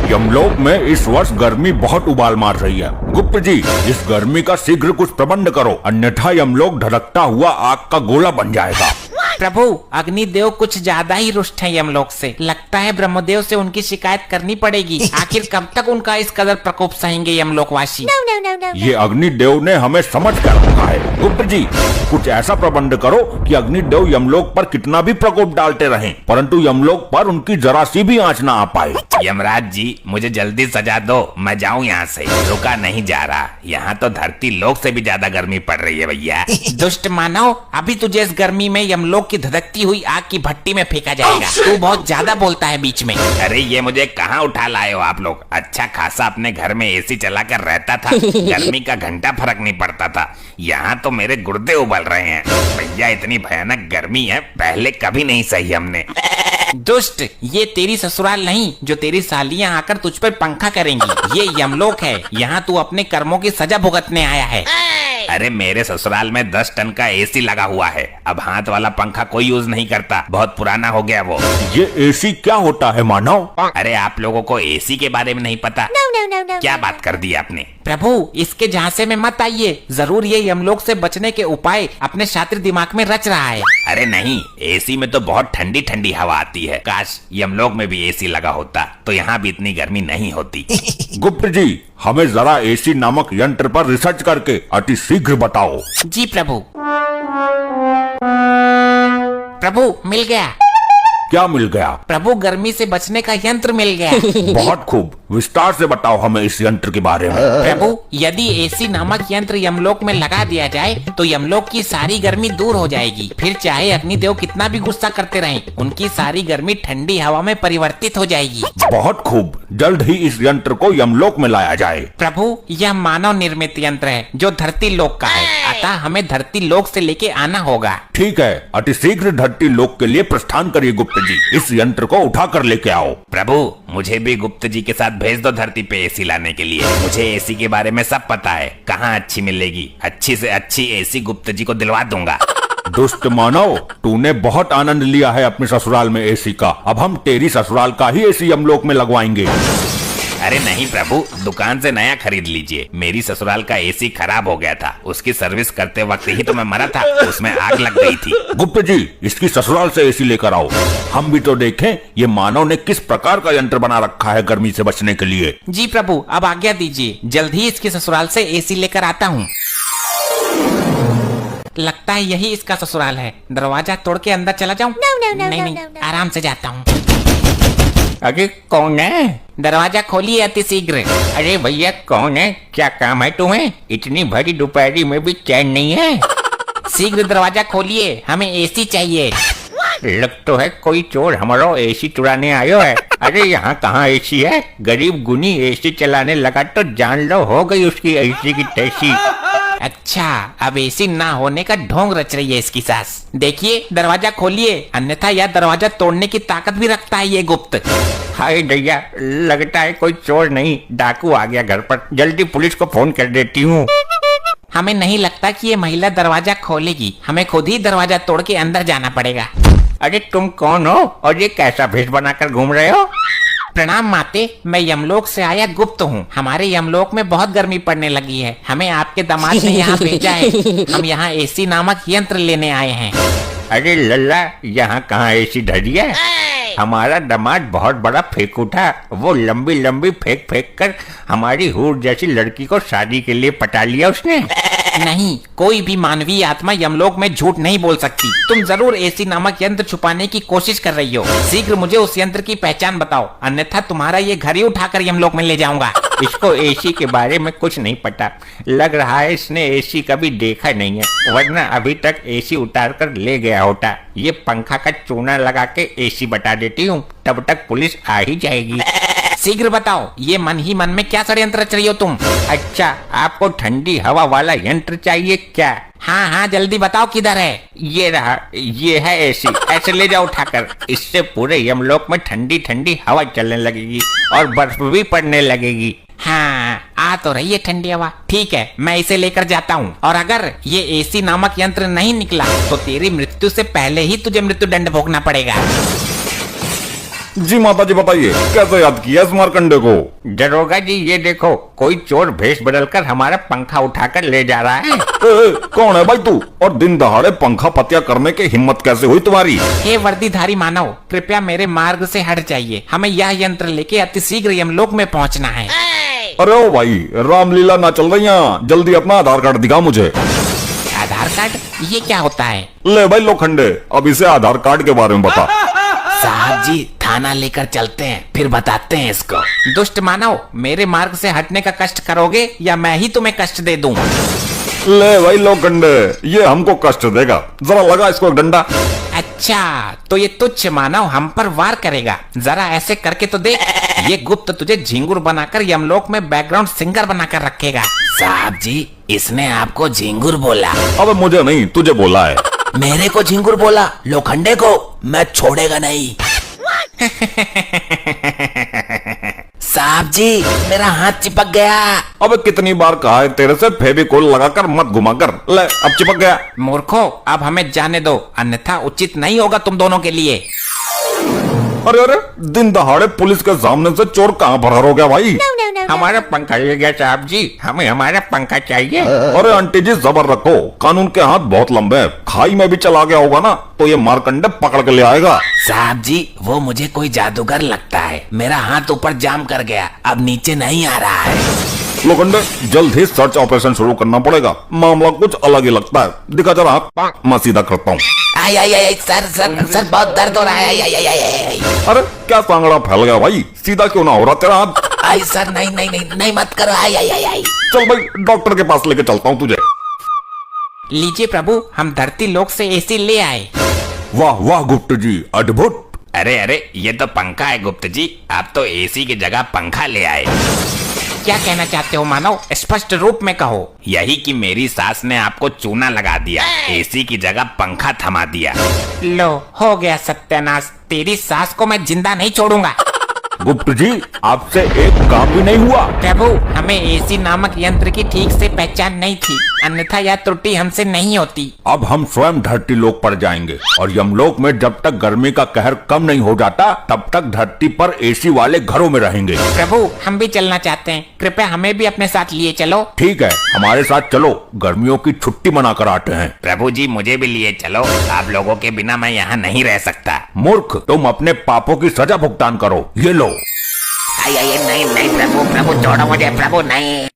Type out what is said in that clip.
यमलोक में इस वर्ष गर्मी बहुत उबाल मार रही है। गुप्त जी, इस गर्मी का शीघ्र कुछ प्रबंध करो, अन्यथा यमलोक धड़कता हुआ आग का गोला बन जाएगा। प्रभु, अग्निदेव कुछ ज्यादा ही रुष्ट हैं यमलोक से। लगता है ब्रह्मदेव से उनकी शिकायत करनी पड़ेगी। आखिर कब तक उनका इस कदर प्रकोप सहेंगे यमलोकवासी? ये अग्निदेव ने हमें समझ कर रखा है। गुप्त जी, कुछ ऐसा प्रबंध करो कि अग्निदेव यमलोक पर कितना भी प्रकोप डालते रहें, परंतु यमलोक पर उनकी जरा सी भी आंच ना आ पाए। यमराज जी, मुझे जल्दी सजा दो, मैं जाऊं यहाँ से। रुका नहीं जा रहा, यहाँ तो धरती लोक से भी ज्यादा गर्मी पड़ रही है भैया। दुष्ट मानव, अभी तुझे इस गर्मी में यमलोक की धधकती हुई आग की भट्टी में फेंका जाएगा। तू बहुत ज्यादा बोलता है बीच में। अरे ये मुझे कहाँ उठा लाए हो आप लोग? अच्छा खासा अपने घर में एसी चलाकर रहता था, गर्मी का घंटा फर्क नहीं पड़ता था। यहाँ तो मेरे गुर्दे उबल रहे हैं भैया, इतनी भयानक गर्मी है, पहले कभी नहीं सही हमने। दुष्ट, ये तेरी ससुराल नहीं जो तेरी सालियां आकर तुझ पर पंखा करेंगी। ये यमलोक है, यहाँ तू अपने कर्मों की सजा भुगतने आया है। अरे मेरे ससुराल में 10 टन का एसी लगा हुआ है, अब हाथ वाला पंखा कोई यूज नहीं करता, बहुत पुराना हो गया वो। ये एसी क्या होता है मानव? अरे आप लोगों को एसी के बारे में नहीं पता? क्या बात कर दी आपने? प्रभु, इसके झांसे में मत आइए, जरूर ये यमलोक से बचने के उपाय अपने शातिर दिमाग में रच रहा है। अरे नहीं, एसी में तो बहुत ठंडी ठंडी हवा आती है। काश यमलोक में भी एसी लगा होता तो यहाँ भी इतनी गर्मी नहीं होती। गुप्त जी, हमें जरा एसी नामक यंत्र पर रिसर्च करके अति शीघ्र बताओ। जी प्रभु। प्रभु, मिल गया। क्या मिल गया? प्रभु, गर्मी से बचने का यंत्र मिल गया। बहुत खूब, विस्तार से बताओ हमें इस यंत्र के बारे में। प्रभु, यदि एसी नामक यंत्र यमलोक में लगा दिया जाए तो यमलोक की सारी गर्मी दूर हो जाएगी। फिर चाहे अग्निदेव कितना भी गुस्सा करते रहें, उनकी सारी गर्मी ठंडी हवा में परिवर्तित हो जाएगी। बहुत खूब, जल्द ही इस यंत्र को यमलोक में लाया जाए। प्रभु, यह मानव निर्मित यंत्र है जो धरती लोक का है, अतः हमें धरती लोक से लेके आना होगा। ठीक है, अति शीघ्र धरती लोक के लिए प्रस्थान करिए गुप्त जी, इस यंत्र को उठा कर लेके आओ। प्रभु, मुझे भी गुप्त जी के साथ भेज दो धरती पे एसी लाने के लिए। मुझे एसी के बारे में सब पता है, कहाँ अच्छी मिलेगी, अच्छी से अच्छी एसी गुप्त जी को दिलवा दूंगा। दुष्ट मानव, तूने बहुत आनंद लिया है अपने ससुराल में एसी का, अब हम तेरी ससुराल का ही एसी यमलोक में लगवाएंगे। अरे नहीं प्रभु, दुकान से नया खरीद लीजिए। मेरी ससुराल का एसी खराब हो गया था, उसकी सर्विस करते वक्त ही तो मैं मरा था, उसमें आग लग गई थी। गुप्त जी, इसकी ससुराल से एसी लेकर आओ, हम भी तो देखें ये मानव ने किस प्रकार का यंत्र बना रखा है गर्मी से बचने के लिए। जी प्रभु, अब आज्ञा दीजिए, जल्द ही इसके ससुराल से एसी लेकर आता हूँ। लगता है यही इसका ससुराल है। दरवाजा तोड़ के अंदर चला जाऊं? नहीं, आराम से जाता हूँ। अरे कौन है? दरवाजा खोलिए अति शीघ्र। अरे भैया कौन है? क्या काम है तुम्हें? इतनी भरी दोपहरी में भी चैन नहीं है? शीघ्र दरवाजा खोलिए, हमें एसी चाहिए। लग तो है कोई चोर हमारा एसी चुराने आयो है। अरे यहाँ कहाँ एसी है? गरीब गुनी एसी चलाने लगा तो जान लो हो गई उसकी एसी की तैसी। अच्छा, अब एसी ना होने का ढोंग रच रही है इसकी सास। देखिए, दरवाजा खोलिए, अन्यथा यह दरवाजा तोड़ने की ताकत भी रखता है ये गुप्त। हाय दैया, लगता है कोई चोर नहीं डाकू आ गया घर पर। जल्दी पुलिस को फोन कर देती हूँ। हमें नहीं लगता कि ये महिला दरवाजा खोलेगी, हमें खुद ही दरवाजा तोड़ के अंदर जाना पड़ेगा। अरे तुम कौन हो और ये कैसा भेष बनाकर घूम रहे हो? प्रणाम माते, मैं यमलोक से आया गुप्त हूँ। हमारे यमलोक में बहुत गर्मी पड़ने लगी है, हमें आपके दामाद ने यहाँ भेजा है। हम यहाँ एसी नामक यंत्र लेने आए हैं। अरे लल्ला, यहाँ कहाँ एसी धरी है? हमारा दामाद बहुत बड़ा फेंकू था, वो लंबी लंबी फेंक फेंक कर हमारी हूर जैसी लड़की को शादी के लिए पटा लिया उसने। नहीं, कोई भी मानवीय आत्मा यमलोक में झूठ नहीं बोल सकती। तुम जरूर एसी नामक यंत्र छुपाने की कोशिश कर रही हो। शीघ्र मुझे उस यंत्र की पहचान बताओ, अन्यथा तुम्हारा ये घर ही उठाकर यमलोक में ले जाऊंगा। इसको एसी के बारे में कुछ नहीं पता, लग रहा है इसने एसी कभी देखा नहीं है, वरना अभी तक एसी उतार कर ले गया होता। ये पंखा का चूना लगा के एसी बता देती हूँ, तब तक पुलिस आ ही जाएगी। शीघ्र बताओ, ये मन ही मन में क्या षड्यंत्र रच रही हो तुम? अच्छा, आपको ठंडी हवा वाला यंत्र चाहिए क्या? हाँ हाँ, जल्दी बताओ किधर है? ये रहा, ये है एसी, ऐसे ले जाओ उठाकर। इससे पूरे यमलोक में ठंडी ठंडी हवा चलने लगेगी और बर्फ भी पड़ने लगेगी। हाँ, आ तो रही है ठंडी हवा। ठीक है, मैं इसे लेकर जाता हूँ, और अगर ये एसी नामक यंत्र नहीं निकला तो तेरी मृत्यु से पहले ही तुझे मृत्यु दंड भोगना पड़ेगा। जी माता जी बताइए, कैसे याद किया इस मारकंडे को? दरोगा जी ये देखो, कोई चोर भेष बदलकर हमारा पंखा उठाकर ले जा रहा है। कौन है भाई तू, और दिन दहाड़े पंखा पतिया करने की हिम्मत कैसे हुई तुम्हारी? हे वर्दीधारी मानव, कृपया मेरे मार्ग से हट जाइए। हमें यह यंत्र लेके अतिशीघ्र यमलोक में पहुंचना है। अरे ओ भाई, रामलीला ना चल रही है, जल्दी अपना आधार कार्ड दिखा मुझे। आधार कार्ड, ये क्या होता है? ले भाई लोखंडे, अब इसे आधार कार्ड के बारे में बता। साहब जी, थाना लेकर चलते हैं, फिर बताते हैं इसको। दुष्ट मानव, मेरे मार्ग से हटने का कष्ट करोगे या मैं ही तुम्हें कष्ट दे दूं? ले भाई लोखंडे, ये हमको कष्ट देगा, जरा लगा इसको एक डंडा। अच्छा, तो ये तुच्छ मानव हम पर वार करेगा। जरा ऐसे करके तो देख। ये गुप्त तुझे झिंगुर बनाकर यमलोक में बैकग्राउंड सिंगर बनाकर रखेगा। साहब जी, इसने आपको झिंगुर बोला। अबे मुझे नहीं, तुझे बोला है। मेरे को झिंगुर बोला, लोखंडे को मैं छोड़ेगा नहीं। साहब जी, मेरा हाथ चिपक गया। अबे कितनी बार कहा है तेरे से, फेविकोल लगाकर मत घुमा कर। ले, अब चिपक गया। मूर्खो, अब हमें जाने दो, अन्यथा उचित नहीं होगा तुम दोनों के लिए। अरे अरे, दिन दहाड़े पुलिस के सामने से चोर कहाँ फरार हो गया भाई? हमारा पंखा ले गया साहब जी, हमें हमारा पंखा चाहिए। अरे आंटी जी सबर रखो, कानून के हाथ बहुत लंबे हैं। खाई में भी चला गया होगा ना, तो ये मारकंडे पकड़ के ले आएगा। साहब जी, वो मुझे कोई जादूगर लगता है। मेरा हाथ ऊपर जाम कर गया, अब नीचे नहीं आ रहा है। लोखंडे, जल्द ही सर्च ऑपरेशन शुरू करना पड़ेगा, मामला कुछ अलग ही लगता है। दिखा जरा हाथ, मैं सीधा करता हूँ। आई आई आई, सर सर सर, बहुत दर्द हो रहा है। आई आई आई आई। अरे क्या सांगड़ा फैल गया भाई, सीधा क्यों ना हो रहा तेरा हाथ? आई सर, नहीं नहीं नहीं नहीं, मत करो। आई आई आई आई। चल भाई, डॉक्टर के पास लेके चलता हूँ तुझे। लीजिए प्रभु, हम धरती लोक से एसी ले आए। वाह वाह गुप्त जी, अद्भुत। अरे अरे, ये तो पंखा है गुप्त जी, आप तो एसी की जगह पंखा ले आए। क्या कहना चाहते हो मानव, स्पष्ट रूप में कहो। यही कि मेरी सास ने आपको चूना लगा दिया, एसी की जगह पंखा थमा दिया। लो, हो गया सत्यानाश। तेरी सास को मैं जिंदा नहीं छोड़ूंगा। गुप्त जी, आपसे एक काम भी नहीं हुआ। प्रभु, हमें एसी नामक यंत्र की ठीक से पहचान नहीं थी, अन्यथा यह त्रुटि हमसे नहीं होती। अब हम स्वयं धरती लोक पर जाएंगे, और यमलोक में जब तक गर्मी का कहर कम नहीं हो जाता, तब तक धरती पर एसी वाले घरों में रहेंगे। प्रभु, हम भी चलना चाहते हैं, कृपया हमें भी अपने साथ लिए चलो। ठीक है, हमारे साथ चलो, गर्मियों की छुट्टी मनाकर आते हैं। प्रभु जी, मुझे भी लिए चलो, आप लोगों के बिना मैं यहाँ नहीं रह सकता। मूर्ख, तुम अपने पापों की सजा भुगतान करो, ये लो। आई आई, नहीं नहीं प्रभु, प्रभु छोड़ो मुझे, प्रभु नहीं।